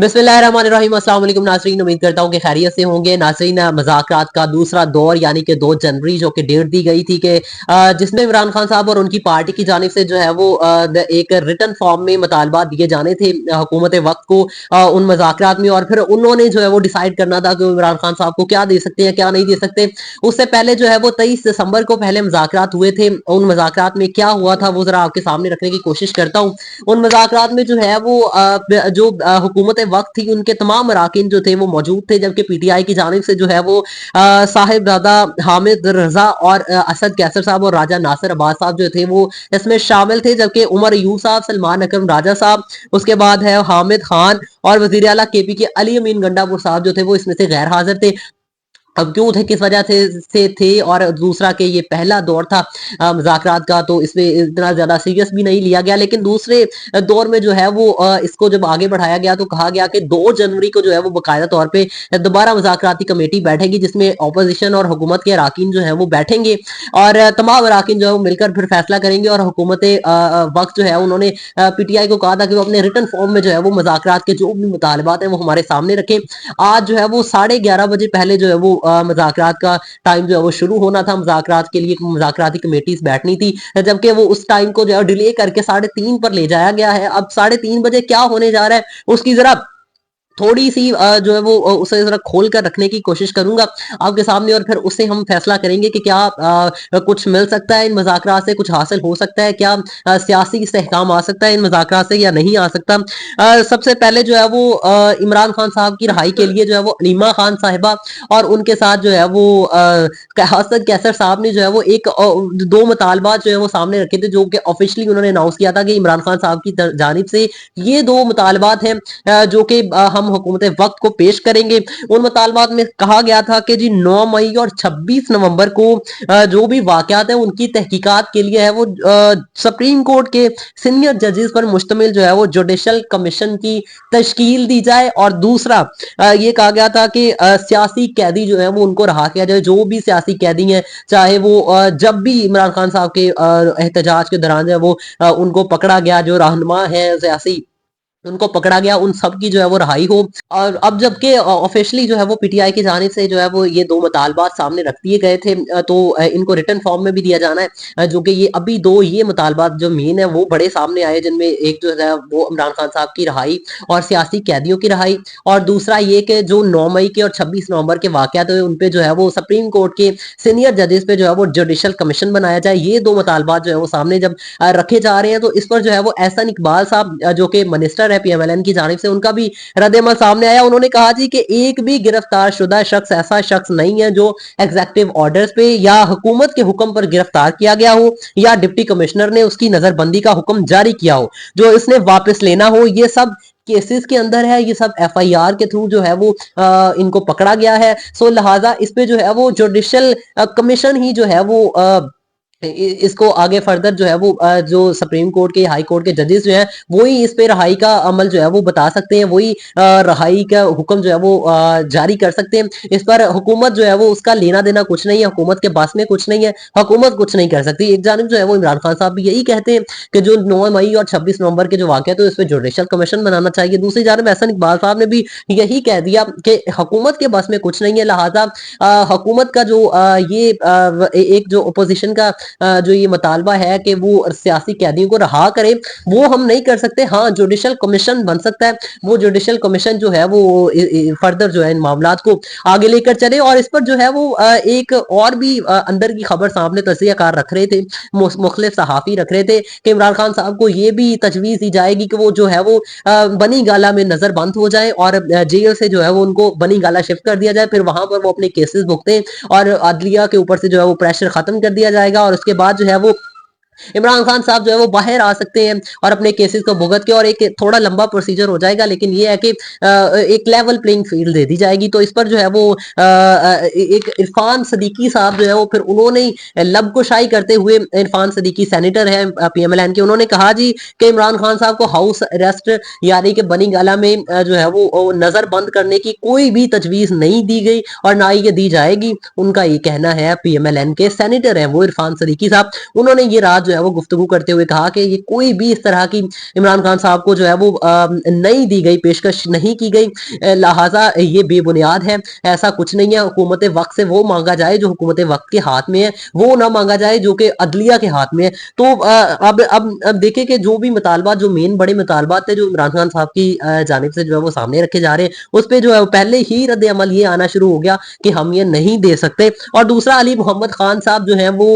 बिस्मिल्लाहिर्रहमानिर्रहीम। अस्सलाम वालेकुम नाज़रीन, उम्मीद करता हूँ कि खैरियत से होंगे। नाज़रीन, मुज़ाकरात का दूसरा दौर यानी कि 2 जनवरी जो कि डेट दी गई थी कि जिसमें इमरान खान साहब और उनकी पार्टी की जानिब से जो है वो एक रिटन फॉर्म में मुतालबा दिए जाने थे हुकूमत वक्त को उन मुज़ाकरात में, और फिर उन्होंने जो है वो डिसाइड करना था कि इमरान खान साहब को क्या दे सकते हैं क्या नहीं दे सकते। उससे पहले जो है वो 23 दिसंबर को पहले मुज़ाकरात हुए थे। उन मुज़ाकरात में क्या हुआ था वो जरा आपके सामने रखने की कोशिश करता हूँ। उन मुज़ाकरात में जो है वो जो हुकूमत वक्त थी उनके तमाम अराकीन जो थे वो मौजूद थे, जबकि पीटीआई की जानिब से जो है वो साहिबजादा हामिद रजा और असद कैसर साहब और राजा नासिर अब्बास साहब जो थे वो इसमें शामिल थे, जबकि उमर यूं साहब, सलमान अकरम राजा साहब, उसके बाद है हामिद खान और वजीर आला केपी के अली अमीन गंडापुर साहब जो थे वो इसमें से गैर हाजिर थे। अब क्यों थे, किस वजह से थे, और दूसरा कि ये पहला दौर था मुज़ाकरात का, तो इसमें इतना ज्यादा सीरियस भी नहीं लिया गया। लेकिन दूसरे दौर में जो है वो इसको जब आगे बढ़ाया गया तो कहा गया कि 2 जनवरी को जो है वो बाकायदा तौर पे दोबारा मुज़ाकराती कमेटी बैठेगी, जिसमें अपोजिशन और हुकूमत के अराकीन जो है वो बैठेंगे और तमाम अराकीन जो है वो मिलकर फिर फैसला करेंगे। और हुकूमत वक्त जो है उन्होंने पीटीआई को कहा था कि वो अपने रिटन फॉर्म में जो है वो मुज़ाकरात के जो भी मुतालबात हैं वो हमारे सामने रखें। आज जो है वो 11:30 बजे पहले जो है वो मुज़ाकरात का टाइम जो है वो शुरू होना था। मुज़ाकरात के लिए मुज़ाकराती कमेटीज बैठनी थी, जबकि वो उस टाइम को जो है डिले करके 3:30 पर ले जाया गया है। अब 3:30 बजे क्या होने जा रहा है उसकी जरा थोड़ी सी जो है वो उसे जरा खोल कर रखने की कोशिश करूंगा आपके सामने, और फिर उससे हम फैसला करेंगे कि क्या कुछ मिल सकता है इन मुज़ाकरात से, कुछ हासिल हो सकता है, क्या सियासी इस्तेहकाम आ सकता है इन मुज़ाकरात से या नहीं आ सकता। सबसे पहले जो है वो इमरान खान साहब की रहाई के लिए जो है वो अलीमा खान साहिबा और उनके साथ जो है वो हसन कैसर साहब ने जो है वो 2 मुतालबात जो है वो सामने रखे थे, जो कि ऑफिशियली उन्होंने अनाउंस किया था कि इमरान खान साहब की जानिब से ये 2 मुतालबात हैं जो कि हम हुकूमत वक्त को पेश करेंगे। उन मुतालबात में कहा गया था कि जी 9 मई और 26 नवंबर को जो भी वाकयात हैं उनकी तहकीकात के लिए है वो सुप्रीम कोर्ट के सीनियर जजेस पर मुश्तमिल जो है वो जुडिशल कमीशन की तश्कील दी जाए। और दूसरा ये कहा गया था कि सियासी कैदी जो है वो उनको रहा किया जाए, जो भी सियासी कैदी हैं, चाहे वो जब भी इमरान खान साहब के एहतजाज के दौरान जो है वो उनको पकड़ा गया, जो रहनुमा है सियासी उनको पकड़ा गया, उन सब की जो है वो रहाई हो। और अब जबकि ऑफिशियली जो है वो पीटीआई की जानिब से जो है वो ये 2 मुतालबात सामने रख दिए गए थे, तो इनको रिटन फॉर्म में भी दिया जाना है, जो कि ये अभी 2 ये मुतालबात जो मेन है वो बड़े सामने आए, जिनमें एक जो है वो इमरान खान साहब की रहाई और सियासी कैदियों की रहाई, और दूसरा ये कि जो 9 मई के और 26 नवंबर के वाकयात हुए उन पे जो है वो सुप्रीम कोर्ट के सीनियर जजेस पे जो है वो जुडिशल कमीशन बनाया जाए। ये 2 मुतालबात जो है वो सामने जब रखे जा रहे हैं तो इस पर जो है वो एहसन इकबाल साहब जो कि मिनिस्टर है पीएमएलएन की जानिब से, उनका भी रद्द-ए-अमल सामने आया। उन्होंने कहा जी कि एक भी गिरफ्तार शुदा शख्स ऐसा शख्स नहीं है जो एग्जीक्यूटिव ऑर्डर्स पे या हुकूमत के हुक्म पर गिरफ्तार किया गया हो या डिप्टी कमिश्नर ने उसकी नजरबंदी का हुक्म जारी किया हो, जो इसने वापस लेना हो। ये सब केसेस के अंदर है, ये सब एफआईआर के थ्रू जो है वो इनको पकड़ा गया है। सो लिहाजा इस पे जो है वो जुडिशल कमीशन ही जो है वो इसको आगे फर्दर जो है वो जो सुप्रीम कोर्ट के हाई कोर्ट के जजेस जो हैं वही इस पे रहाई का अमल जो है वो बता सकते हैं, वही रहाई का हुक्म जो है वो जारी कर सकते हैं। इस पर हुकूमत जो है वो उसका लेना देना कुछ नहीं है, हुकूमत के पास में कुछ नहीं है, हुकूमत कुछ नहीं कर सकती। एक जानब जो है वो इमरान खान साहब भी यही कहते हैं कि जो 9 मई और 26 नवंबर के जो वाक़या तो इस पर जुडिशल कमीशन बनाना चाहिए। दूसरी जानब एहसन इकबाल साहब ने भी यही कह दिया कि हुकूमत के बस में कुछ नहीं है, लिहाजा हुकूमत का जो ये एक जो अपोजिशन का जो ये मुतालबा है कि वो सियासी कैदियों को रहा करे, वो हम नहीं कर सकते। हाँ, जुडिशल कमीशन बन सकता है, वो जुडिशल कमीशन जो है वो फर्दर जो है इन मामलात को आगे लेकर चले। और इस पर जो है वो एक और भी अंदर की खबर सामने तज्ज़ियाकार रख रहे थे, मुख्तलिफ सहाफ़ी रख रहे थे कि इमरान खान साहब को ये भी तजवीज़ दी जाएगी कि वो जो है वो बनी गाला में नजर बंद हो जाए और जेल से जो है वो उनको बनी गाला शिफ्ट कर दिया जाए, फिर वहां पर वो अपने केसेस भुगते और अदलिया के ऊपर से जो है वो प्रेशर खत्म कर दिया जाएगा, और उसके बाद जो है वो इमरान खान साहब जो है वो बाहर आ सकते हैं और अपने केसेस को भुगत के, और एक थोड़ा लंबा प्रोसीजर हो जाएगा, लेकिन ये है कि एक लेवल प्लेइंग फील्ड दे दी जाएगी। तो इस पर जो है वो एक इरफान सदीकी साहब जो है वो फिर उन्होंने लबकुशाई करते हुए, इरफान सदीकी सेनेटर है पीएमएलएन के, उन्होंने कहा जी कि इमरान खान साहब को हाउस अरेस्ट यानी कि बनी गाला में जो है वो नजर बंद करने की कोई भी तजवीज नहीं दी गई और ना ही ये दी जाएगी। उनका ये कहना है, पीएमएलएन के सेनेटर है वो इरफान सदीकी साहब, उन्होंने ये राज जो है वो गुफ्तगू करते हुए कहा कि ये कोई भी इस तरह की इमरान खान साहब को जो है वो नहीं दी गई, पेशकश नहीं की गई, लिहाजा ये बेबुनियाद है, ऐसा कुछ नहीं है। हुकूमत वक्त से वो मांगा जाए जो हुकूमत वक्त के हाथ में है, वो ना मांगा जाए जो कि अदलिया के हाथ में है। तो अब देखें कि जो भी मुतालबात, जो मेन बड़े मुतालबात थे जो इमरान खान साहब की जानिब से जो है वो सामने रखे जा रहे हैं, उस पर जो है पहले ही रद्द अमल ये आना शुरू हो गया कि हम ये नहीं दे सकते। और दूसरा, अली मोहम्मद खान साहब जो है वो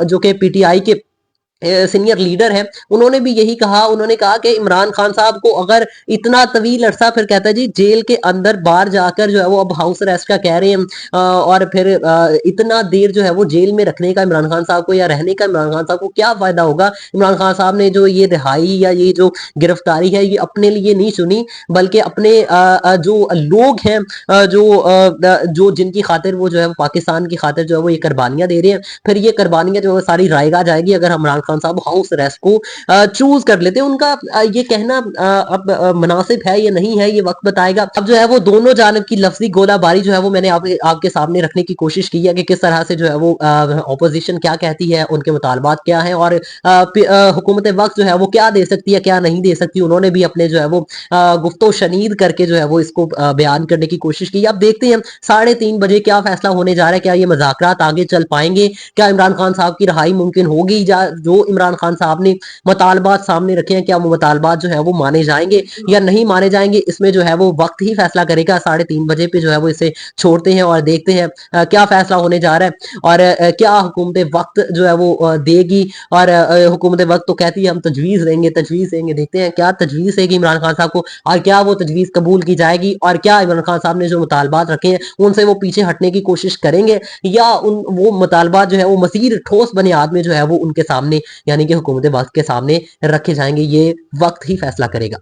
जो कि पीटीआई के सीनियर लीडर है, उन्होंने भी यही कहा। उन्होंने कहा कि इमरान खान साहब को अगर इतना तवील अरसा, फिर कहता है जी जेल के अंदर बाहर जाकर जो है वो अब हाउस अरेस्ट का कह रहे हैं, और फिर इतना देर जो है वो जेल में रखने का इमरान खान साहब को, या रहने का इमरान खान साहब को क्या फायदा होगा। इमरान खान साहब ने जो ये रिहाई या ये जो गिरफ्तारी है ये अपने लिए नहीं चुनी, बल्कि अपने जो लोग हैं, जो जिनकी खातिर वो जो है पाकिस्तान की खातिर जो है वो ये कुर्बानियां दे रहे हैं, फिर ये कुर्बानियां जो है सारी रायगा जाएगी अगर इमरान खान साहब हाउस अरेस्ट को चूज कर लेते हैं। उनका ये कहना अब मुनासिब है या नहीं है, ये वक्त बताएगा। अब जो है वो दोनों जानब की लफ्जी गोलाबारी जो है वो मैंने आपके सामने रखने की कोशिश की है कि किस तरह से जो है वो ऑपोजिशन क्या कहती है, उनके मुतालबात क्या है, और हुकूमत वक्त जो है वो क्या दे सकती है, क्या नहीं दे सकती। उन्होंने भी अपने जो है वो गुफ्तो शनीद करके जो है वो इसको बयान करने की कोशिश की। अब देखते हैं 3:30 बजे क्या फैसला होने जा रहा है। क्या ये मुज़ाकरात आगे चल पाएंगे? क्या इमरान खान साहब की रहाई मुमकिन होगी? जो इमरान खान साहब ने मुतालबात सामने रखे हैं, क्या वो मुतालबात जो है वो माने जाएंगे या नहीं माने जाएंगे? इसमें जो है वो वक्त ही फैसला करेगा। 3:30 बजे पे जो है वो इसे छोड़ते हैं और देखते हैं क्या फैसला होने जा रहा है, और क्या हुकूमत वक्त जो है वो देगी। और हुकूमत वक्त तो कहती है हम तजवीज़ देंगे, तजवीज़ देंगे। देखते हैं क्या तजवीज़ देगी इमरान खान साहब को, और क्या वो तजवीज़ कबूल की जाएगी, और क्या इमरान खान साहब ने जो मुतालबात रखे हैं उनसे वो पीछे हटने की कोशिश करेंगे, या वो मुतालबात जो है वो मज़ीद ठोस बुनियाद में जो है वो उनके सामने, यानी कि हुकूमत वक्त के सामने रखे जाएंगे। ये वक्त ही फैसला करेगा।